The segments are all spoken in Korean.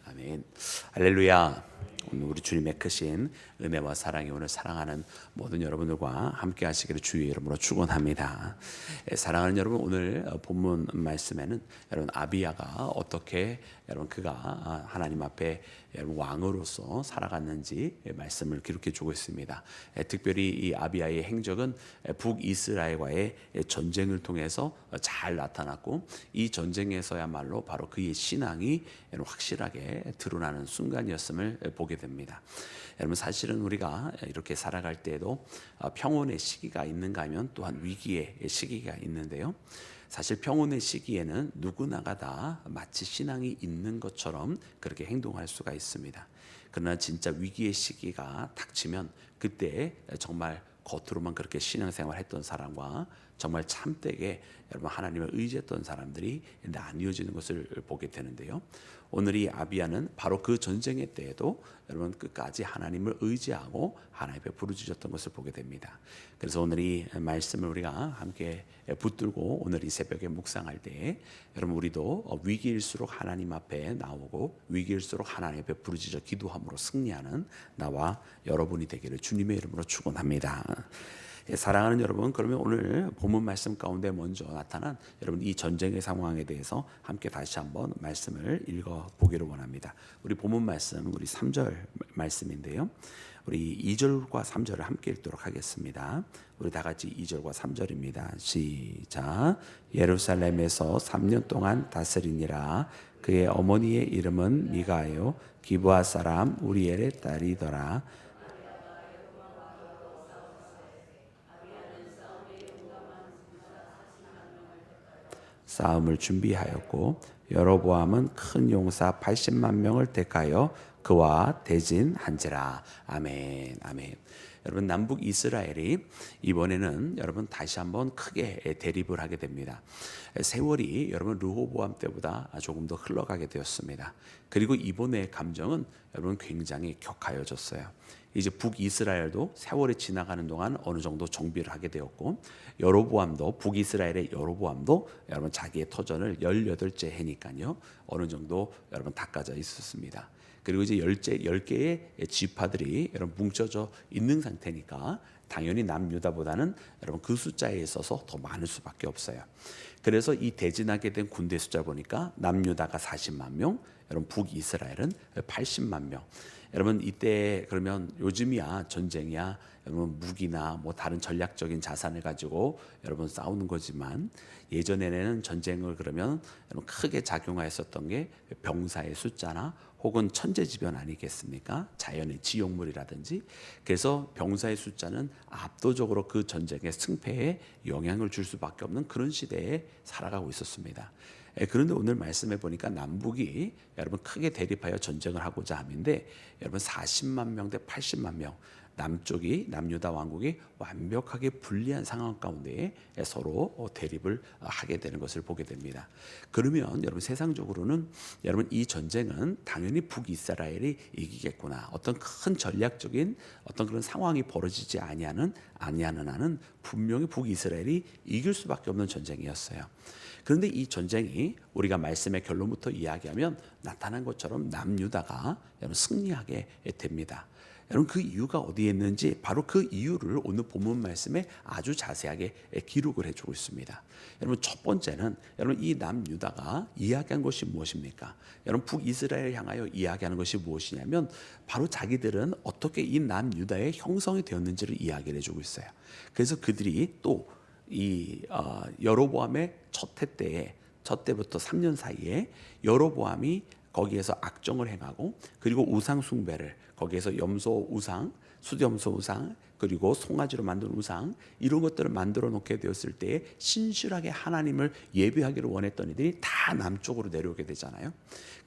아멘. 할렐루야. 오늘 우리 주님의 크신 은혜와 사랑이 오늘 사랑하는 모든 여러분들과 함께 하시기를 주의 이름으로 축원합니다. 사랑하는 여러분, 오늘 본문 말씀에는 여러분 아비야가 어떻게 여러분 그가 하나님 앞에 여러분 왕으로서 살아갔는지 말씀을 기록해 주고 있습니다. 특별히 이 아비야의 행적은 북이스라엘과의 전쟁을 통해서 잘 나타났고, 이 전쟁에서야말로 바로 그의 신앙이 확실하게 드러나는 순간이었음을 보게 됩니다. 여러분, 사실은 우리가 이렇게 살아갈 때에도 평온의 시기가 있는가 하면 또한 위기의 시기가 있는데요, 사실 평온의 시기에는 누구나가 다 마치 신앙이 있는 것처럼 그렇게 행동할 수가 있습니다. 그러나 진짜 위기의 시기가 닥치면 그때 정말 겉으로만 그렇게 신앙생활 했던 사람과 정말 참되게 여러분 하나님을 의지했던 사람들이 나뉘어지는 것을 보게 되는데요, 오늘 이 아비야는 바로 그 전쟁의 때에도 여러분 끝까지 하나님을 의지하고 하나님 앞에 부르짖었던 것을 보게 됩니다. 그래서 오늘 이 말씀을 우리가 함께 붙들고 오늘 이 새벽에 묵상할 때 여러분 우리도 위기일수록 하나님 앞에 나오고 위기일수록 하나님 앞에 부르짖어 기도함으로 승리하는 나와 여러분이 되기를 주님의 이름으로 축원합니다. 사랑하는 여러분, 그러면 오늘 본문 말씀 가운데 먼저 나타난 여러분 이 전쟁의 상황에 대해서 함께 다시 한번 말씀을 읽어보기를 원합니다. 우리 본문 말씀 우리 3절 말씀인데요, 우리 2절과 3절을 함께 읽도록 하겠습니다. 우리 다 같이 2절과 3절입니다. 시작. 예루살렘에서 3년 동안 다스리니라. 그의 어머니의 이름은 미가요, 기브아 사람 우리엘의 딸이더라. 싸움을 준비하였고 여로보암은 큰 용사 80만 명을 택하여 그와 대진한지라. 아멘. 아멘. 여러분, 남북 이스라엘이 이번에는 여러분 다시 한번 크게 대립을 하게 됩니다. 세월이 여러분 르호보암 때보다 조금 더 흘러가게 되었습니다. 그리고 이번의 감정은 여러분 굉장히 격하여졌어요. 이제 북이스라엘도 세월이 지나가는 동안 어느 정도 정비를 하게 되었고, 여로보암도 북이스라엘의 여로보암도 여러분 자기의 터전을 18째 해니까요 어느 정도 여러분 닦아져 있었습니다. 그리고 이제 10개의 지파들이 여러분 뭉쳐져 있는 상태니까 당연히 남유다보다는 여러분 그 숫자에 있어서 더 많을 수밖에 없어요. 그래서 이 대진하게 된 군대 숫자 보니까 남유다가 40만 명, 여러분 북이스라엘은 80만 명. 여러분 이때 그러면 요즘이야 전쟁이야 여러분 무기나 뭐 다른 전략적인 자산을 가지고 여러분 싸우는 거지만, 예전에는 전쟁을 그러면 여러분 크게 작용하였었던 게 병사의 숫자나 혹은 천재지변 아니겠습니까? 자연의 지역물이라든지. 그래서 병사의 숫자는 압도적으로 그 전쟁의 승패에 영향을 줄 수밖에 없는 그런 시대에 살아가고 있었습니다. 그런데 오늘 말씀해 보니까 남북이 여러분 크게 대립하여 전쟁을 하고자 함인데, 여러분 40만 명 대 80만 명, 남쪽이 남유다 왕국이 완벽하게 불리한 상황 가운데 서로 대립을 하게 되는 것을 보게 됩니다. 그러면 여러분 세상적으로는 여러분 이 전쟁은 당연히 북이스라엘이 이기겠구나, 어떤 큰 전략적인 어떤 그런 상황이 벌어지지 아니하는 한은 분명히 북이스라엘이 이길 수밖에 없는 전쟁이었어요. 그런데 이 전쟁이 우리가 말씀의 결론부터 이야기하면 나타난 것처럼 남유다가 여러분 승리하게 됩니다. 여러분 그 이유가 어디에 있는지 바로 그 이유를 오늘 본문 말씀에 아주 자세하게 기록을 해주고 있습니다. 여러분 첫 번째는 여러분 이 남유다가 이야기한 것이 무엇입니까? 여러분 북이스라엘을 향하여 이야기하는 것이 무엇이냐면 바로 자기들은 어떻게 이 남유다의 형성이 되었는지를 이야기를 해주고 있어요. 그래서 그들이 또 이 여로보암의 첫 때부터 3년 사이에 여로보암이 거기에서 악정을 행하고, 그리고 우상 숭배를 거기에서 염소 우상, 수염소 우상, 그리고 송아지로 만든 우상, 이런 것들을 만들어 놓게 되었을 때에 신실하게 하나님을 예배하기를 원했던 이들이 다 남쪽으로 내려오게 되잖아요.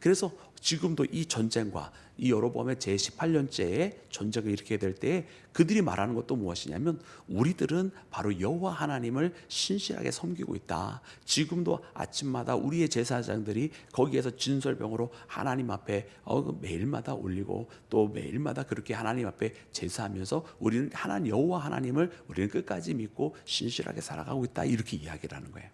그래서 지금도 이 전쟁과 이 여로보암의 제18년째에 전쟁을 일으키게 될 때에 그들이 말하는 것도 무엇이냐면, 우리들은 바로 여호와 하나님을 신실하게 섬기고 있다. 지금도 아침마다 우리의 제사장들이 거기에서 진설병으로 하나님 앞에 매일마다 올리고 또 매일마다 그렇게 하나님 앞에 제사하면서 우리는 하나님 여호와 하나님을 우리는 끝까지 믿고 신실하게 살아가고 있다, 이렇게 이야기를 하는 거예요.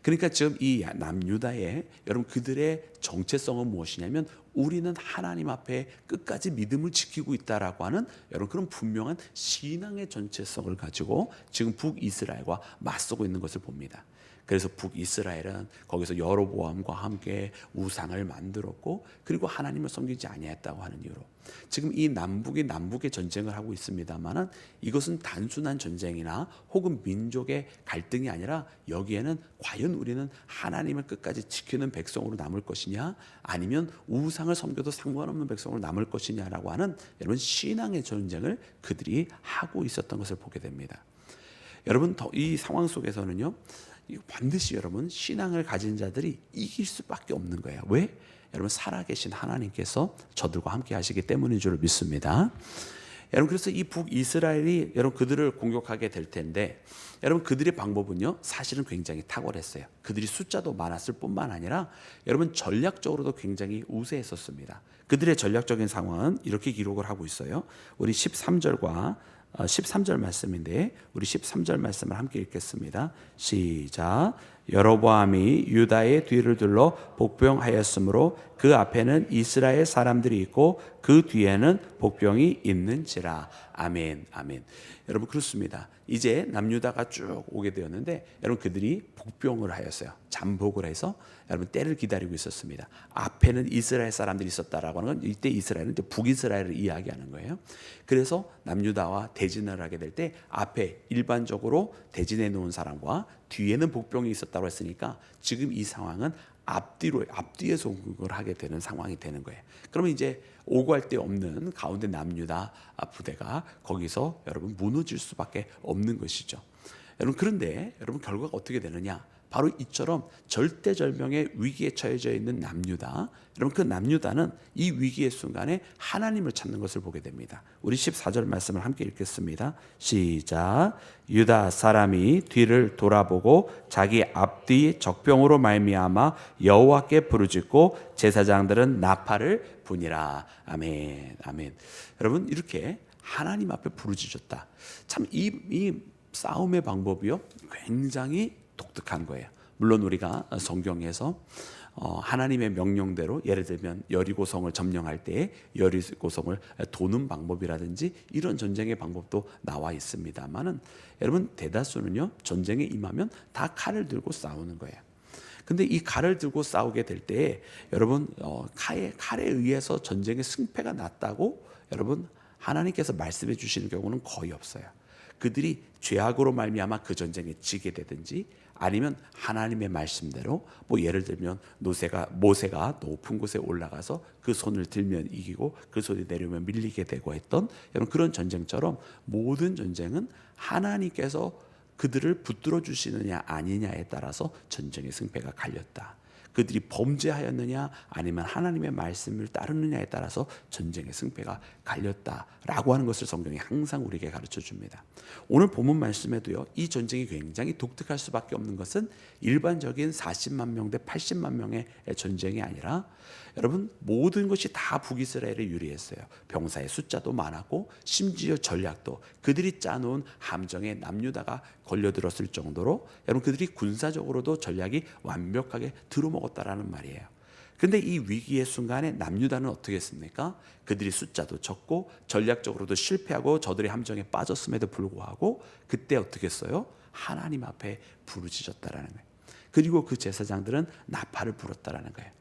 그러니까 지금 이 남유다의 여러분 그들의 정체성은 무엇이냐면 우리는 하나님 앞에 끝까지 믿음을 지키고 있다라고 하는 여러분 그런 분명한 신앙의 전체성을 가지고 지금 북이스라엘과 맞서고 있는 것을 봅니다. 그래서 북이스라엘은 거기서 여로보암과 함께 우상을 만들었고 그리고 하나님을 섬기지 아니했다고 하는 이유로 지금 이 남북의 전쟁을 하고 있습니다만은 이것은 단순한 전쟁이나 혹은 민족의 갈등이 아니라 여기에는 과연 우리는 하나님을 끝까지 지키는 백성으로 남을 것이냐 아니면 우상을 섬겨도 상관없는 백성으로 남을 것이냐라고 하는 여러분 신앙의 전쟁을 그들이 하고 있었던 것을 보게 됩니다. 여러분 이 상황 속에서는요 반드시 여러분 신앙을 가진 자들이 이길 수밖에 없는 거예요. 왜? 여러분 살아계신 하나님께서 저들과 함께 하시기 때문인 줄 믿습니다. 여러분 그래서 이 북이스라엘이 여러분 그들을 공격하게 될 텐데 여러분 그들의 방법은요 사실은 굉장히 탁월했어요. 그들이 숫자도 많았을 뿐만 아니라 여러분 전략적으로도 굉장히 우세했었습니다. 그들의 전략적인 상황은 이렇게 기록을 하고 있어요. 우리 13절 말씀인데 우리 13절 말씀을 함께 읽겠습니다. 시작. 여로보암이 유다의 뒤를 둘러 복병하였으므로 그 앞에는 이스라엘 사람들이 있고 그 뒤에는 복병이 있는지라. 아멘. 아멘. 여러분 그렇습니다. 이제 남유다가 쭉 오게 되었는데 여러분 그들이 복병을 하였어요. 잠복을 해서 여러분 때를 기다리고 있었습니다. 앞에는 이스라엘 사람들이 있었다라고 하는 건 이때 이스라엘은 이제 북이스라엘을 이야기하는 거예요. 그래서 남유다와 대진을 하게 될 때 앞에 일반적으로 대진해 놓은 사람과 뒤에는 복병이 있었다고 했으니까 지금 이 상황은 앞뒤에서 공격을 하게 되는 상황이 되는 거예요. 그러면 이제 오고 할 데 없는 가운데 남유다 부대가 거기서 여러분 무너질 수밖에 없는 것이죠. 여러분 그런데 여러분 결과가 어떻게 되느냐? 바로 이처럼 절대절명의 위기에 처해져 있는 남유다. 여러분 그 남유다는 이 위기의 순간에 하나님을 찾는 것을 보게 됩니다. 우리 14절 말씀을 함께 읽겠습니다. 시작. 유다 사람이 뒤를 돌아보고 자기 앞뒤 적병으로 말미암아 여호와께 부르짖고 제사장들은 나팔을 부니라. 아멘. 아멘. 여러분 이렇게 하나님 앞에 부르짖었다. 참 이 싸움의 방법이요 굉장히 독특한 거예요. 물론 우리가 성경에서 하나님의 명령대로 예를 들면 여리고성을 점령할 때 여리고성을 도는 방법이라든지 이런 전쟁의 방법도 나와 있습니다만은 여러분 대다수는요 전쟁에 임하면 다 칼을 들고 싸우는 거예요. 근데 이 칼을 들고 싸우게 될 때 여러분 칼에 의해서 전쟁의 승패가 났다고 여러분 하나님께서 말씀해 주시는 경우는 거의 없어요. 그들이 죄악으로 말미암아 그 전쟁에 지게 되든지 아니면 하나님의 말씀대로 뭐 예를 들면 모세가 높은 곳에 올라가서 그 손을 들면 이기고 그 손이 내려오면 밀리게 되고 했던 여러분 그런 전쟁처럼 모든 전쟁은 하나님께서 그들을 붙들어 주시느냐 아니냐에 따라서 전쟁의 승패가 갈렸다. 그들이 범죄하였느냐 아니면 하나님의 말씀을 따르느냐에 따라서 전쟁의 승패가 갈렸다라고 하는 것을 성경이 항상 우리에게 가르쳐 줍니다. 오늘 본문 말씀에도요 이 전쟁이 굉장히 독특할 수밖에 없는 것은 일반적인 40만 명 대 80만 명의 전쟁이 아니라 여러분 모든 것이 다 북이스라엘에 유리했어요. 병사의 숫자도 많았고 심지어 전략도 그들이 짜놓은 함정에 남유다가 걸려들었을 정도로 여러분 그들이 군사적으로도 전략이 완벽하게 들어먹었다라는 말이에요. 그런데 이 위기의 순간에 남유다는 어떻게 했습니까? 그들이 숫자도 적고 전략적으로도 실패하고 저들의 함정에 빠졌음에도 불구하고 그때 어떻게 했어요? 하나님 앞에 부르짖었다라는 거예요. 그리고 그 제사장들은 나팔을 불었다라는 거예요.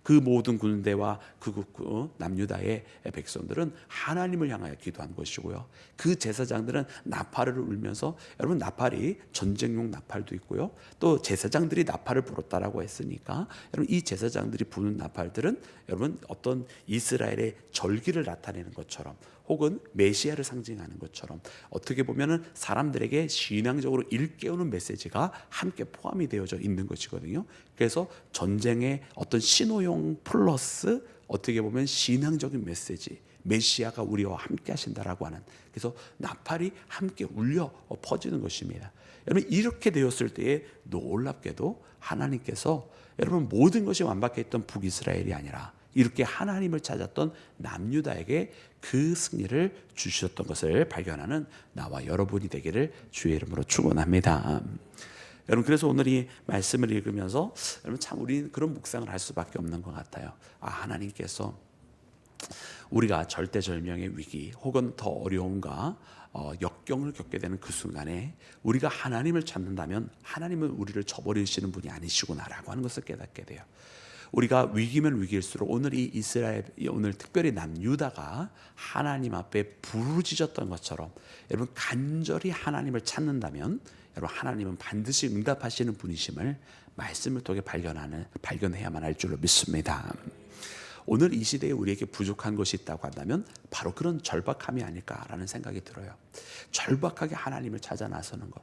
그 모든 군대와 그 남유다의 백성들은 하나님을 향하여 기도한 것이고요. 그 제사장들은 나팔을 울면서 여러분 나팔이 전쟁용 나팔도 있고요. 또 제사장들이 나팔을 불었다라고 했으니까 여러분 이 제사장들이 부는 나팔들은 여러분 어떤 이스라엘의 절기를 나타내는 것처럼 혹은 메시아를 상징하는 것처럼 어떻게 보면은 사람들에게 신앙적으로 일깨우는 메시지가 함께 포함이 되어져 있는 것이거든요. 그래서 전쟁의 어떤 신호용 플러스 어떻게 보면 신앙적인 메시지, 메시아가 우리와 함께 하신다라고 하는 그래서 나팔이 함께 울려 퍼지는 것입니다. 여러분 이렇게 되었을 때에 놀랍게도 하나님께서 여러분 모든 것이 완벽했던 북이스라엘이 아니라 이렇게 하나님을 찾았던 남유다에게 그 승리를 주셨던 것을 발견하는 나와 여러분이 되기를 주의 이름으로 축원합니다. 여러분 그래서 오늘 이 말씀을 읽으면서 여러분 참 우리는 그런 묵상을 할 수밖에 없는 것 같아요. 하나님께서 우리가 절대절명의 위기 혹은 더 어려움과 역경을 겪게 되는 그 순간에 우리가 하나님을 찾는다면 하나님은 우리를 저버리시는 분이 아니시구나라고 하는 것을 깨닫게 돼요. 우리가 위기면 위기일수록 오늘 이 이스라엘, 오늘 특별히 남유다가 하나님 앞에 부르짖었던 것처럼 여러분 간절히 하나님을 찾는다면 여러분 하나님은 반드시 응답하시는 분이심을 말씀을 통해 발견해야만 할 줄로 믿습니다. 오늘 이 시대에 우리에게 부족한 것이 있다고 한다면 바로 그런 절박함이 아닐까라는 생각이 들어요. 절박하게 하나님을 찾아 나서는 것.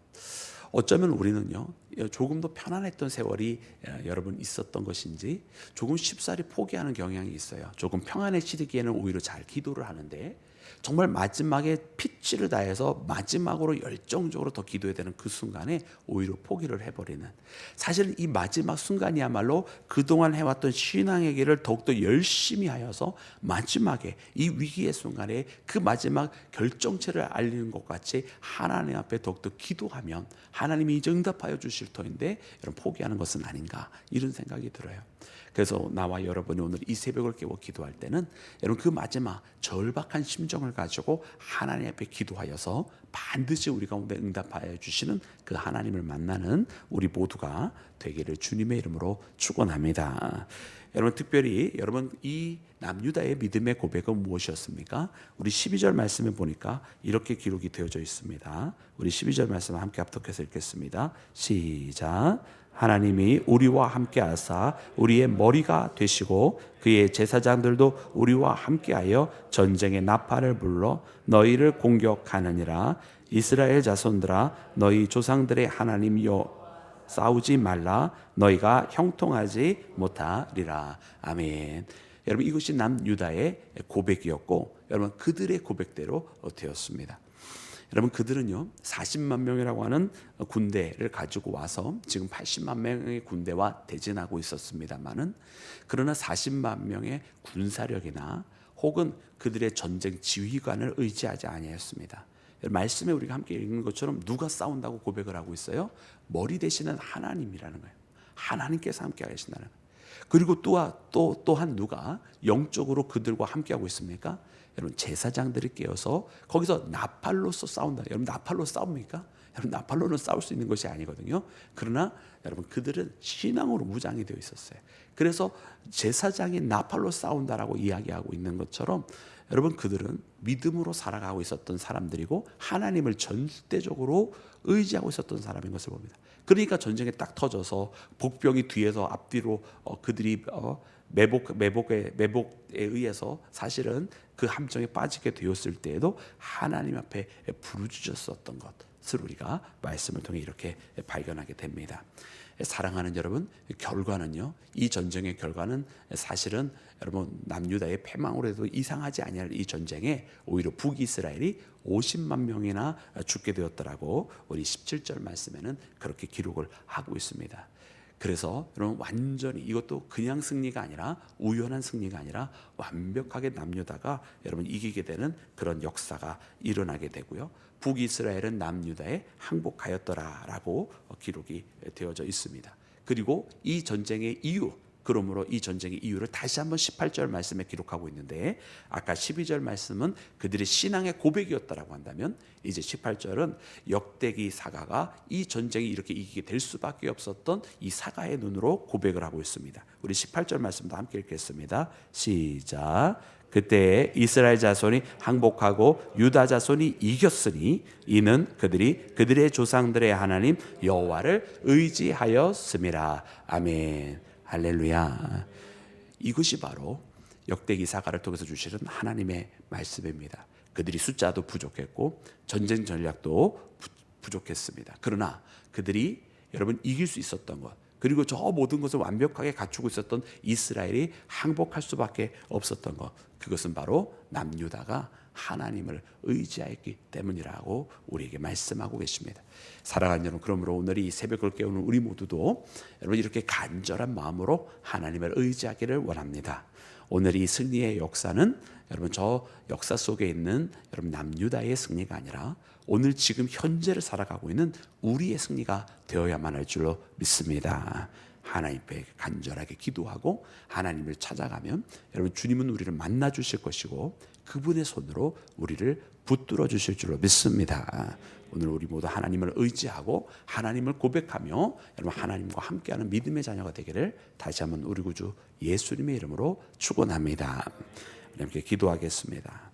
어쩌면 우리는요, 조금 더 편안했던 세월이 여러분 있었던 것인지 조금 쉽사리 포기하는 경향이 있어요. 조금 평안해지기에는 오히려 잘 기도를 하는데 정말 마지막에 피치를 다해서 마지막으로 열정적으로 더 기도해야 되는 그 순간에 오히려 포기를 해버리는, 사실은 이 마지막 순간이야말로 그동안 해왔던 신앙의 길을 더욱더 열심히 하여서 마지막에 이 위기의 순간에 그 마지막 결정체를 알리는 것 같이 하나님 앞에 더욱더 기도하면 하나님이 이제 응답하여 주실 터인데 여러분 포기하는 것은 아닌가, 이런 생각이 들어요. 그래서 나와 여러분이 오늘 이 새벽을 깨워 기도할 때는 여러분 그 마지막 절박한 심정을 가지고 하나님 앞에 기도하여서 반드시 우리 가운데 응답하여 주시는 그 하나님을 만나는 우리 모두가 되기를 주님의 이름으로 축원합니다. 여러분 특별히 여러분 이 남유다의 믿음의 고백은 무엇이었습니까? 우리 12절 말씀에 보니까 이렇게 기록이 되어져 있습니다. 우리 12절 말씀을 함께 합독해서 읽겠습니다. 시작. 하나님이 우리와 함께 하사 우리의 머리가 되시고 그의 제사장들도 우리와 함께하여 전쟁의 나팔을 불러 너희를 공격하느니라. 이스라엘 자손들아, 너희 조상들의 하나님이여 싸우지 말라. 너희가 형통하지 못하리라. 아멘. 여러분 이것이 남유다의 고백이었고 여러분 그들의 고백대로 되었습니다. 여러분 그들은요 40만 명이라고 하는 군대를 가지고 와서 지금 80만 명의 군대와 대진하고 있었습니다만은, 그러나 40만 명의 군사력이나 혹은 그들의 전쟁 지휘관을 의지하지 아니했습니다. 말씀에 우리가 함께 읽는 것처럼 누가 싸운다고 고백을 하고 있어요? 머리 되시는 하나님이라는 거예요. 하나님께서 함께 하신다는 거예요. 그리고 또한 누가 영적으로 그들과 함께하고 있습니까? 여러분 제사장들이 깨어서 거기서 나팔로서 싸운다. 여러분 나팔로 싸웁니까? 여러분 나팔로는 싸울 수 있는 것이 아니거든요. 그러나 여러분 그들은 신앙으로 무장이 되어 있었어요. 그래서 제사장이 나팔로 싸운다라고 이야기하고 있는 것처럼 여러분 그들은 믿음으로 살아가고 있었던 사람들이고 하나님을 전대적으로 의지하고 있었던 사람인 것을 봅니다. 그러니까 전쟁이 딱 터져서 복병이 뒤에서 앞뒤로 그들이 매복에 의해서 사실은 그 함정에 빠지게 되었을 때에도 하나님 앞에 부르짖었었던 것을 우리가 말씀을 통해 이렇게 발견하게 됩니다. 사랑하는 여러분, 결과는요, 이 전쟁의 결과는 사실은 여러분 남유다의 패망으로 해도 이상하지 아니할 이 전쟁에 오히려 북이스라엘이 50만 명이나 죽게 되었더라고 우리 17절 말씀에는 그렇게 기록을 하고 있습니다. 그래서 여러분 완전히 이것도 그냥 승리가 아니라 우연한 승리가 아니라 완벽하게 남유다가 여러분 이기게 되는 그런 역사가 일어나게 되고요. 북이스라엘은 남유다에 항복하였더라라고 기록이 되어져 있습니다. 그리고 이 전쟁의 이유, 그러므로 이 전쟁의 이유를 다시 한번 18절 말씀에 기록하고 있는데, 아까 12절 말씀은 그들의 신앙의 고백이었다라고 한다면 이제 18절은 역대기 사가가 이 전쟁이 이렇게 이기게 될 수밖에 없었던 이 사가의 눈으로 고백을 하고 있습니다. 우리 18절 말씀도 함께 읽겠습니다. 시작. 그때 이스라엘 자손이 항복하고 유다 자손이 이겼으니 이는 그들이 그들의 조상들의 하나님 여호와를 의지하였음이라. 아멘. 할렐루야. 이것이 바로 역대기 사가를 통해서 주시는 하나님의 말씀입니다. 그들이 숫자도 부족했고 전쟁 전략도 부족했습니다. 그러나 그들이 여러분 이길 수 있었던 것, 그리고 저 모든 것을 완벽하게 갖추고 있었던 이스라엘이 항복할 수밖에 없었던 것, 그것은 바로 남유다가 하나님을 의지하였기 때문이라고 우리에게 말씀하고 계십니다. 사랑하는 여러분, 그러므로 오늘 이 새벽을 깨우는 우리 모두도 여러분 이렇게 간절한 마음으로 하나님을 의지하기를 원합니다. 오늘 이 승리의 역사는 여러분 저 역사 속에 있는 여러분 남유다의 승리가 아니라 오늘 지금 현재를 살아가고 있는 우리의 승리가 되어야만 할 줄로 믿습니다. 하나님께 간절하게 기도하고 하나님을 찾아가면 여러분 주님은 우리를 만나 주실 것이고 그분의 손으로 우리를 붙들어 주실 줄로 믿습니다. 오늘 우리 모두 하나님을 의지하고 하나님을 고백하며 여러분 하나님과 함께하는 믿음의 자녀가 되기를 다시 한번 우리 구주 예수님의 이름으로 축원합니다. 함께 기도하겠습니다.